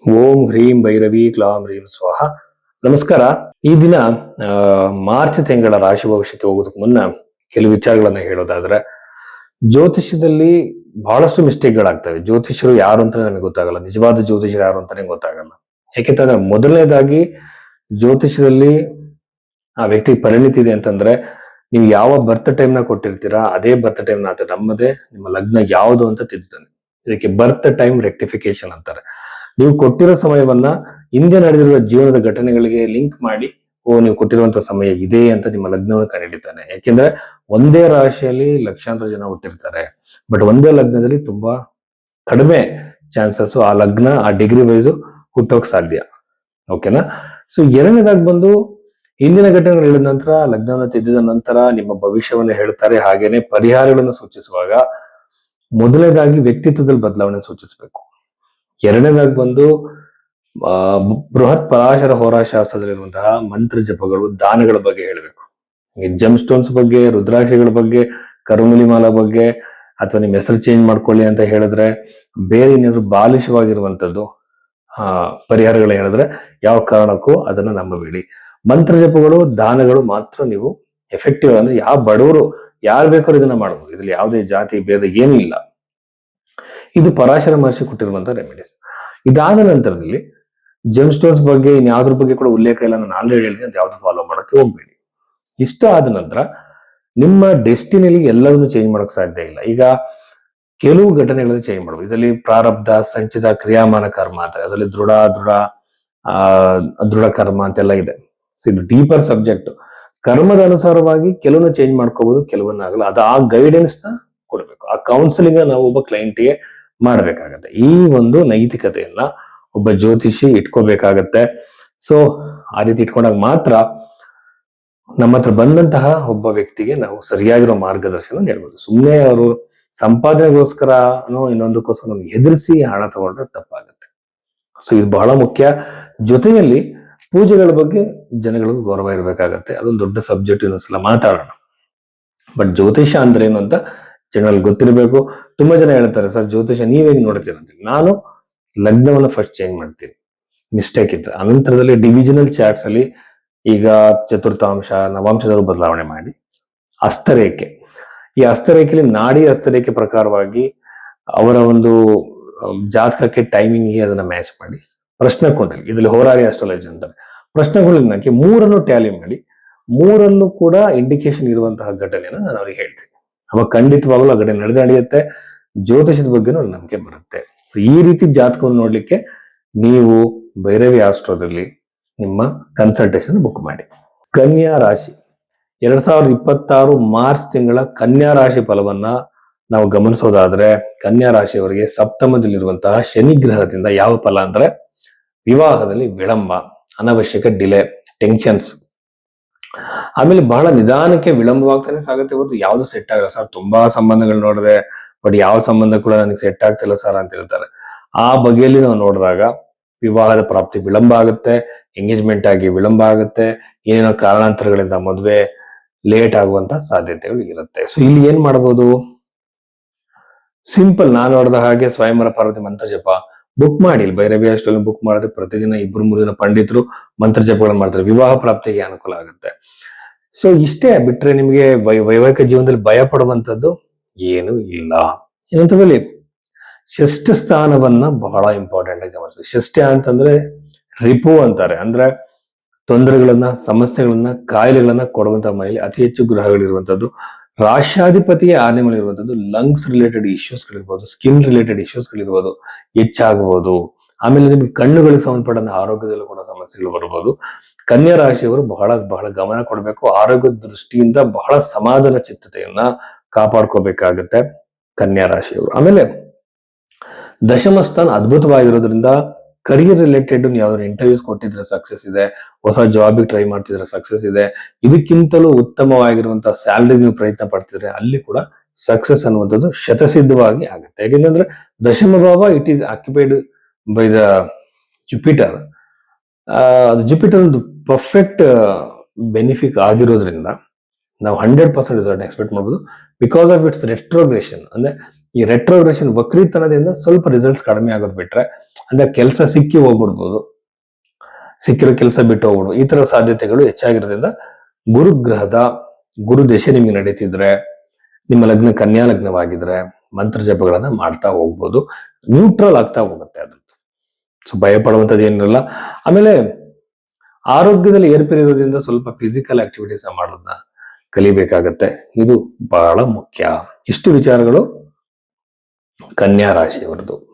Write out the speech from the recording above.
ಓಂ ಹ್ರೀಂ ಭೈರವಿ ಕ್ಲಾಂ ಹ್ರೀಂ ಸ್ವಾಹ. ನಮಸ್ಕಾರ. ಈ ದಿನ ಮಾರ್ಚ್ ತಿಂಗಳ ರಾಶಿ ಭವಿಷ್ಯಕ್ಕೆ ಹೋಗೋದಕ್ಕೆ ಮುನ್ನ ಕೆಲವು ವಿಚಾರಗಳನ್ನ ಹೇಳೋದಾದ್ರೆ, ಜ್ಯೋತಿಷ್ಯದಲ್ಲಿ ಬಹಳಷ್ಟು ಮಿಸ್ಟೇಕ್ಗಳಾಗ್ತವೆ. ಜ್ಯೋತಿಷರು ಯಾರು ಅಂತ ನಮಗೆ ಗೊತ್ತಾಗಲ್ಲ, ನಿಜವಾದ ಜ್ಯೋತಿಷರು ಯಾರು ಅಂತಾನೆ ಗೊತ್ತಾಗಲ್ಲ. ಯಾಕೆಂತಂದ್ರೆ ಮೊದಲನೇದಾಗಿ ಜ್ಯೋತಿಷದಲ್ಲಿ ಆ ವ್ಯಕ್ತಿ ಪರಿಣಿತಿ ಇದೆ ಅಂತಂದ್ರೆ, ನೀವು ಯಾವ ಬರ್ತ್ ಟೈಮ್ ನ ಕೊಟ್ಟಿರ್ತೀರಾ ಅದೇ ಬರ್ತ್ ಟೈಮ್ ನ ನಮ್ಮದೇ ನಿಮ್ಮ ಲಗ್ನ ಯಾವುದು ಅಂತ ತಿಳ್ತಾನೆ. ಇದಕ್ಕೆ ಬರ್ತ್ ಟೈಮ್ ರೆಕ್ಟಿಫಿಕೇಶನ್ ಅಂತಾರೆ. ನೀವು ಕೊಟ್ಟಿರೋ ಸಮಯವನ್ನ ಹಿಂದೆ ನಡೆದಿರುವ ಜೀವನದ ಘಟನೆಗಳಿಗೆ ಲಿಂಕ್ ಮಾಡಿ, ನೀವು ಕೊಟ್ಟಿರುವಂತಹ ಸಮಯ ಇದೆ ಅಂತ ನಿಮ್ಮ ಲಗ್ನವನ್ನು ಕಂಡುಹಿಡಿತಾನೆ. ಯಾಕೆಂದ್ರೆ ಒಂದೇ ರಾಶಿಯಲ್ಲಿ ಲಕ್ಷಾಂತರ ಜನ ಹುಟ್ಟಿರ್ತಾರೆ, ಬಟ್ ಒಂದೇ ಲಗ್ನದಲ್ಲಿ ತುಂಬಾ ಕಡಿಮೆ ಚಾನ್ಸಸ್ ಆ ಲಗ್ನ ಆ ಡಿಗ್ರಿ ವೈಸ್ ಹುಟ್ಟೋಕ್ ಸಾಧ್ಯ. ಓಕೆನಾ? ಸೊ ಎರಡನೇದಾಗಿ ಬಂದು ಹಿಂದಿನ ಘಟನೆಗಳು ಹೇಳಿದ ನಂತರ, ಲಗ್ನವನ್ನು ತಿದ್ದಿದ ನಂತರ ನಿಮ್ಮ ಭವಿಷ್ಯವನ್ನು ಹೇಳ್ತಾರೆ. ಹಾಗೇನೆ ಪರಿಹಾರಗಳನ್ನು ಸೂಚಿಸುವಾಗ ಮೊದಲನೇದಾಗಿ ವ್ಯಕ್ತಿತ್ವದಲ್ಲಿ ಬದಲಾವಣೆ ಸೂಚಿಸಬೇಕು. ಎರಡನೇದಾಗಿ ಬಂದು ಬೃಹತ್ ಪರಾಶರ ಹೋರಾಶಾಸ್ತ್ರದಲ್ಲಿರುವಂತಹ ಮಂತ್ರ ಜಪಗಳು, ದಾನಗಳ ಬಗ್ಗೆ ಹೇಳಬೇಕು. ಜಮ್ ಸ್ಟೋನ್ಸ್ ಬಗ್ಗೆ, ರುದ್ರಾಕ್ಷಿಗಳ ಬಗ್ಗೆ, ಕರುಮುಲಿಮಾಲ ಬಗ್ಗೆ, ಅಥವಾ ನಿಮ್ಮ ಹೆಸರು ಚೇಂಜ್ ಮಾಡ್ಕೊಳ್ಳಿ ಅಂತ ಹೇಳಿದ್ರೆ, ಬೇರೆ ಏನಾದ್ರು ಬಾಲಿಶವಾಗಿರುವಂತದ್ದು ಪರಿಹಾರಗಳು ಹೇಳಿದ್ರೆ ಯಾವ ಕಾರಣಕ್ಕೂ ಅದನ್ನ ನಂಬಬೇಡಿ. ಮಂತ್ರ ಜಪಗಳು, ದಾನಗಳು ಮಾತ್ರ ನೀವು ಎಫೆಕ್ಟಿವ್. ಅಂದ್ರೆ ಯಾವ ಬಡವರು ಯಾರು ಬೇಕಾದ್ರೂ ಇದನ್ನ ಮಾಡಬಹುದು. ಇದ್ರಲ್ಲಿ ಯಾವುದೇ ಜಾತಿ ಭೇದ ಏನೂ ಇಲ್ಲ. ಇದು ಪರಾಶರ ಮಹರ್ಷಿ ಕೊಟ್ಟಿರುವಂತಹ ರೆಮಿಡೀಸ್. ಇದಾದ ನಂತರದಲ್ಲಿ ಜೆಮ್ ಸ್ಟೋನ್ಸ್ ಬಗ್ಗೆ ಇನ್ಯಾವ್ದ್ರ ಬಗ್ಗೆ ಕೂಡ ಉಲ್ಲೇಖ ಇಲ್ಲ, ನಾನು ಆಲ್ರೆಡಿ ಹೇಳಿದೆ, ಅಂತ ಯಾವ್ದು ಫಾಲೋ ಮಾಡಕ್ಕೆ ಹೋಗ್ಬೇಡಿ. ಇಷ್ಟ ಆದ ನಂತರ ನಿಮ್ಮ ಡೆಸ್ಟಿನಿಯಲ್ಲಿ ಎಲ್ಲದನ್ನು ಚೇಂಜ್ ಮಾಡಕ್ ಸಾಧ್ಯ ಇಲ್ಲ. ಈಗ ಕೆಲವು ಘಟನೆಗಳನ್ನು ಚೇಂಜ್ ಮಾಡಬಹುದು. ಇದರಲ್ಲಿ ಪ್ರಾರಬ್ಧ, ಸಂಚಿತ, ಕ್ರಿಯಾಮಾನ ಕರ್ಮ ಅಂತ, ಅದರಲ್ಲಿ ದೃಢ ಕರ್ಮ ಅಂತೆಲ್ಲ ಇದೆ. ಸೊ ಇದು ಡೀಪರ್ ಸಬ್ಜೆಕ್ಟ್. ಕರ್ಮದ ಅನುಸಾರವಾಗಿ ಕೆಲವನ್ನ ಚೇಂಜ್ ಮಾಡ್ಕೋಬಹುದು, ಕೆಲವನ್ನ ಆಗಲ್ಲ. ಅದು ಆ ಗೈಡೆನ್ಸ್ ನ ಕೊಡ್ಬೇಕು. ಆ ಕೌನ್ಸಿಲಿಂಗ್ ನಾವು ಒಬ್ಬ ಕ್ಲೈಂಟ್ಗೆ ಮಾಡ್ಬೇಕಾಗತ್ತೆ. ಈ ಒಂದು ನೈತಿಕತೆಯನ್ನ ಒಬ್ಬ ಜ್ಯೋತಿಷಿ ಇಟ್ಕೋಬೇಕಾಗತ್ತೆ. ಸೊ ಆ ರೀತಿ ಇಟ್ಕೊಂಡಾಗ ಮಾತ್ರ ನಮ್ಮ ಹತ್ರ ಬಂದಂತಹ ಒಬ್ಬ ವ್ಯಕ್ತಿಗೆ ನಾವು ಸರಿಯಾಗಿರೋ ಮಾರ್ಗದರ್ಶನ ನೀಡಬಹುದು. ಸುಮ್ಮನೆ ಅವರು ಸಂಪಾದನೆಗೋಸ್ಕರ ಇನ್ನೊಂದಕ್ಕೋಸ್ಕರ ಎದುರಿಸಿ ಹಣ ತಗೊಂಡ್ರೆ ತಪ್ಪಾಗುತ್ತೆ. ಸೊ ಇದು ಬಹಳ ಮುಖ್ಯ. ಜೊತೆಯಲ್ಲಿ ಪೂಜೆಗಳ ಬಗ್ಗೆ ಜನಗಳಿಗೂ ಗೌರವ ಇರಬೇಕಾಗತ್ತೆ. ಅದೊಂದು ದೊಡ್ಡ ಸಬ್ಜೆಕ್ಟ್, ಇನ್ನೊಂದ್ಸಲ ಮಾತಾಡೋಣ. ಬಟ್ ಜ್ಯೋತಿಷ ಅಂದ್ರೆ ಏನು ಅಂತ ಜನರಲ್ಲಿ ಗೊತ್ತಿರಬೇಕು. ತುಂಬಾ ಜನ ಹೇಳ್ತಾರೆ, ಸರ್ ಜ್ಯೋತಿಷ ನೀವೇನು ನೋಡ್ತೀರ ಅಂತ. ನಾನು ಲಗ್ನವನ್ನ ಫಸ್ಟ್ ಚೇಂಜ್ ಮಾಡ್ತೀನಿ, ಮಿಸ್ಟೇಕ್ ಇದ್ರೆ. ಅನಂತರದಲ್ಲಿ ಡಿವಿಷನಲ್ ಚಾರ್ಟ್ಸ್ ಅಲ್ಲಿ ಈಗ ಚತುರ್ಥಾಂಶ, ನವಾಂಶದವರು ಬದಲಾವಣೆ ಮಾಡಿ ಹಸ್ತರೇಖೆ, ಈ ಹಸ್ತರೇಖೆಯಲ್ಲಿ ನಾಡಿ ಹಸ್ತರೇಖೆ ಪ್ರಕಾರವಾಗಿ ಅವರ ಒಂದು ಜಾತಕಕ್ಕೆ ಟೈಮಿಂಗ್ಗೆ ಅದನ್ನ ಮ್ಯಾಚ್ ಮಾಡಿ ಪ್ರಶ್ನೆ ಕೊಂಡಲ್ಲಿ, ಇದರಲ್ಲಿ ಹೋರಾರಿ ಆಸ್ಟ್ರಾಲಜಿ ಅಂತಾರೆ, ಪ್ರಶ್ನೆ ಕೊಂಡಲ್ಲಿ ಮೂರನ್ನು ಟ್ಯಾಲಿ ಮಾಡಿ, ಮೂರನ್ನು ಕೂಡ ಇಂಡಿಕೇಶನ್ ಇರುವಂತಹ ಘಟನೆಯನ್ನು ನಾನು ಅವ್ರಿಗೆ ಹೇಳ್ತೀನಿ. ಅವಾಗ ಖಂಡಿತವಾಗಲೂ ಆ ಘಟನೆ ನಡೆಯುತ್ತೆ. ಜ್ಯೋತಿಷದ ಬಗ್ಗೆನೂ ನಂಬಿಕೆ ಬರುತ್ತೆ. ಸೊ ಈ ರೀತಿ ಜಾತಕವನ್ನು ನೋಡ್ಲಿಕ್ಕೆ ನೀವು ಭೈರವಿ ಆಸ್ಟ್ರೋದಲ್ಲಿ ನಿಮ್ಮ ಕನ್ಸಲ್ಟೇಷನ್ ಬುಕ್ ಮಾಡಿ. ಕನ್ಯಾ ರಾಶಿ 2026 ಮಾರ್ಚ್ ತಿಂಗಳ ಕನ್ಯಾ ರಾಶಿ ಫಲವನ್ನ ನಾವು ಗಮನಿಸೋದಾದ್ರೆ, ಕನ್ಯಾ ರಾಶಿಯವರಿಗೆ ಸಪ್ತಮದಲ್ಲಿರುವಂತಹ ಶನಿ ಗ್ರಹದಿಂದ ಯಾವ ಫಲ ಅಂದ್ರೆ, ವಿವಾಹದಲ್ಲಿ ವಿಳಂಬ, ಅನವಶ್ಯಕ ಡಿಲೇ, ಟೆನ್ಷನ್ಸ್. ಆಮೇಲೆ ಬಹಳ ನಿಧಾನಕ್ಕೆ ವಿಳಂಬವಾಗ್ತಾನೆ ಸಾಗುತ್ತೆ ಹೊರತು ಯಾವ್ದು ಸೆಟ್ ಆಗಲ್ಲ. ಸರ್ ತುಂಬಾ ಸಂಬಂಧಗಳು ನೋಡಿದೆ, ಬಟ್ ಯಾವ ಸಂಬಂಧ ಕೂಡ ನನಗೆ ಸೆಟ್ ಆಗ್ತಿಲ್ಲ ಸರ್ ಅಂತ ಹೇಳ್ತಾರೆ. ಆ ಬಗೆಯಲ್ಲಿ ನಾವು ನೋಡಿದಾಗ ವಿವಾಹದ ಪ್ರಾಪ್ತಿ ವಿಳಂಬ ಆಗುತ್ತೆ, ಎಂಗೇಜ್ಮೆಂಟ್ ಆಗಿ ವಿಳಂಬ ಆಗುತ್ತೆ, ಏನೇನೋ ಕಾರಣಾಂತರಗಳಿಂದ ಮದುವೆ ಲೇಟ್ ಆಗುವಂತ ಸಾಧ್ಯತೆಗಳು ಇರುತ್ತೆ. ಸೊ ಇಲ್ಲಿ ಏನ್ ಮಾಡಬಹುದು? ಸಿಂಪಲ್, ನಾನು ನೋಡಿದ ಹಾಗೆ ಸ್ವಯಂವರ ಪಾರ್ವತಿ ಮಂತ್ರ ಜಪ ಬುಕ್ ಮಾಡಿ. ಭೈರವಿ ಅಷ್ಟರಲ್ಲಿ ಬುಕ್ ಮಾಡಿದ್ರೆ ಪ್ರತಿದಿನ 2-3 ದಿನ ಪಂಡಿತರು ಮಂತ್ರ ಜಪಗಳನ್ನು ಮಾಡ್ತಾರೆ. ವಿವಾಹ ಪ್ರಾಪ್ತಿಗೆ ಅನುಕೂಲ ಆಗುತ್ತೆ. ಸೊ ಇಷ್ಟೇ ಬಿಟ್ರೆ ನಿಮಗೆ ವೈವಾಹಿಕ ಜೀವನದಲ್ಲಿ ಭಯ ಪಡುವಂತದ್ದು ಏನು ಇಲ್ಲ. ಏನಂತಂದ್ರೆ ಷಷ್ಠ ಸ್ಥಾನವನ್ನ ಬಹಳ ಇಂಪಾರ್ಟೆಂಟ್ ಆಗಿ ಗಮನಿಸಬೇಕು. ಷಷ್ಠ ಅಂತಂದ್ರೆ ರಿಪು ಅಂತಾರೆ, ಅಂದ್ರೆ ತೊಂದರೆಗಳನ್ನ, ಸಮಸ್ಯೆಗಳನ್ನ, ಕಾಯಿಲೆಗಳನ್ನ ಕೊಡುವಂತಹ ಮನೆಯಲ್ಲಿ ಅತಿ ಹೆಚ್ಚು ಗ್ರಹಗಳಿರುವಂತದ್ದು. ರಾಷ್ಟ್ರಾಧಿಪತಿಯ 6ನೇ ಮನೆ ಇರುವಂತದ್ದು. ಲಂಗ್ಸ್ ರಿಲೇಟೆಡ್ ಇಶ್ಯೂಸ್ ಗಳಿರ್ಬೋದು, ಸ್ಕಿನ್ ರಿಲೇಟೆಡ್ ಇಶ್ಯೂಸ್ ಗಳಿರ್ಬೋದು, ಹೆಚ್ಚಾಗಬಹುದು. ಆಮೇಲೆ ನಿಮ್ಗೆ ಕಣ್ಣುಗಳಿಗೆ ಸಂಬಂಧಪಟ್ಟಂತ ಆರೋಗ್ಯದಲ್ಲೂ ಕೂಡ ಸಮಸ್ಯೆಗಳು ಬರಬಹುದು. ಕನ್ಯಾ ರಾಶಿಯವರು ಬಹಳ ಬಹಳ ಗಮನ ಕೊಡಬೇಕು. ಆರೋಗ್ಯದ ದೃಷ್ಟಿಯಿಂದ ಬಹಳ ಸಮಾಧಾನ ಚಿತ್ತತೆಯನ್ನ ಕಾಪಾಡ್ಕೋಬೇಕಾಗತ್ತೆ ಕನ್ಯಾ ರಾಶಿಯವರು. ಆಮೇಲೆ ದಶಮ ಸ್ಥಾನ ಅದ್ಭುತವಾಗಿರೋದ್ರಿಂದ ಕರಿಯರ್ ರಿಲೇಟೆಡ್ ಯಾವ್ದಾದ್ರು ಇಂಟರ್ವ್ಯೂಸ್ ಕೊಟ್ಟಿದ್ರೆ ಸಕ್ಸಸ್ ಇದೆ, ಹೊಸ ಜಾಬಿಗೆ ಟ್ರೈ ಮಾಡ್ತಿದ್ರೆ ಸಕ್ಸಸ್ ಇದೆ. ಇದಕ್ಕಿಂತಲೂ ಉತ್ತಮವಾಗಿರುವಂತಹ ಸ್ಯಾಲರಿ ನೀವು ಪ್ರಯತ್ನ ಪಡ್ತಿದ್ರೆ ಅಲ್ಲಿ ಕೂಡ ಸಕ್ಸಸ್ ಅನ್ನುವಂಥದ್ದು ಶತಸಿದ್ಧವಾಗಿ ಆಗುತ್ತೆ. ಯಾಕೆಂದ್ರೆ ದಶಮ ಭಾವ it is occupied by the Jupiter. ಅದು ಜುಪಿಟರ್ ಒಂದು ಪರ್ಫೆಕ್ಟ್ ಬೆನಿಫಿಕ್ ಆಗಿರೋದ್ರಿಂದ ನಾವು 100% ರಿಸಲ್ಟ್ ಎಕ್ಸ್ಪೆಕ್ಟ್ ಮಾಡಬಹುದು. Because of its retrogradation. ಅಂದ್ರೆ ಈ ರೆಟ್ರೋಗ್ರೇಷನ್ ವಕ್ರೀತನದಿಂದ ಸ್ವಲ್ಪ ರಿಸಲ್ಟ್ಸ್ ಕಡಿಮೆ ಆಗೋದು ಬಿಟ್ರೆ ಅಂದ್ರೆ ಕೆಲಸ ಸಿಕ್ಕಿ ಹೋಗ್ಬಿಡ್ಬೋದು, ಸಿಕ್ಕಿರೋ ಕೆಲಸ ಬಿಟ್ಟು ಹೋಗ್ಬಿಡ್ಬೋದು. ಈ ತರ ಸಾಧ್ಯತೆಗಳು ಹೆಚ್ಚಾಗಿರೋದ್ರಿಂದ ಗುರುಗ್ರಹದ ಗುರು ದಶೆ ನಿಮಗೆ ನಡೀತಿದ್ರೆ, ನಿಮ್ಮ ಲಗ್ನ ಕನ್ಯಾ ಲಗ್ನವಾಗಿದ್ರೆ ಮಂತ್ರ ಜಪಗಳನ್ನ ಮಾಡ್ತಾ ಹೋಗ್ಬೋದು. ನ್ಯೂಟ್ರಲ್ ಆಗ್ತಾ ಹೋಗುತ್ತೆ ಅದ್ರದ್ದು. ಸೊ ಭಯ ಪಡುವಂಥದ್ದು ಏನಿಲ್ಲ. ಆಮೇಲೆ ಆರೋಗ್ಯದಲ್ಲಿ ಏರ್ಪೇರಿರೋದ್ರಿಂದ ಸ್ವಲ್ಪ ಫಿಸಿಕಲ್ ಆಕ್ಟಿವಿಟೀಸ್ ಮಾಡೋದನ್ನ ಕಲಿಬೇಕಾಗತ್ತೆ. ಇದು ಬಹಳ ಮುಖ್ಯ. ಇಷ್ಟು ವಿಚಾರಗಳು ಕನ್ಯಾ ರಾಶಿಯವರದು.